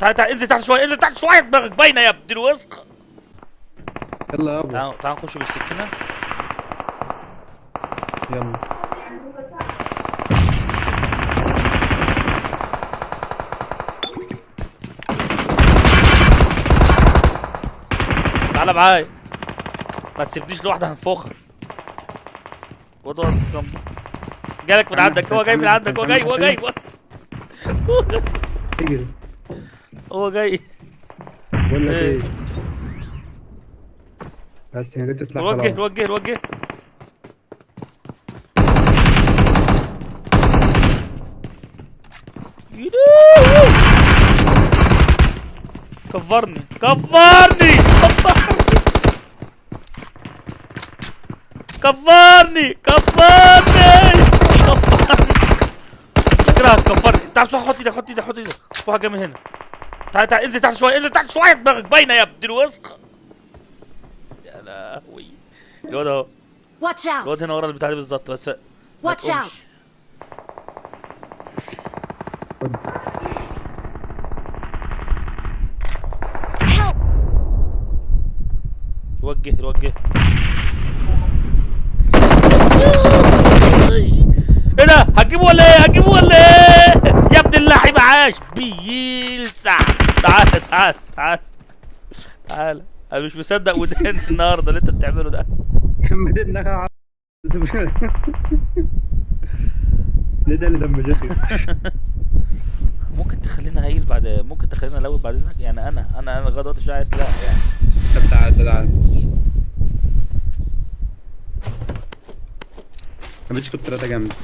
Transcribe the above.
تعال تعال انزل تحت شويه، انزل تحت شويه، دماغك باينه يا ابن الوسخ. يلا يابا تعال تعال نخش بالسكينه. يلا. تعالى معايا، ما تسيبنيش لوحدي هنفخر. وضع جنب، جالك من عندك، هو جاي من عندك، هو جاي هو جاي اجري. هو جاي. بقول لك إيه. ايه، بس هي جبت سلاح وجه خلاص. وجه وجه. كفرني كفرني كفرني كفرني اكرهك كفرني. تعال صح، حط ايدك حط ايدك حط ايدك، في حاجه من هنا. تعال تعال انزل تحت شويه، انزل تحت شويه، دماغك باينه يا ابن الوسخ. يا لهوي. الواد اهو، Watch out! الواد هنا ورا البتاع دي بالظبط، بس ما Watch تقومش. out! خد. Help! وجه وجه. ايه ده؟ هتجيبه ولا ايه؟ هتجيبه ولا ايه؟ يا ابن اللعيب عاش بيلسع. تعال تعال تعال تعال، انا مش مصدق وداني النهارده اللي انت بتعمله ده. بدنا ليه ده اللي دمجتني؟ ممكن تخلينا هيل بعد، ممكن تخلينا لو بعد اذنك، يعني انا لغايه دلوقتي مش عايز لا يعني. طب تعالى تعالى. ما بتش كنت 3 جنبي.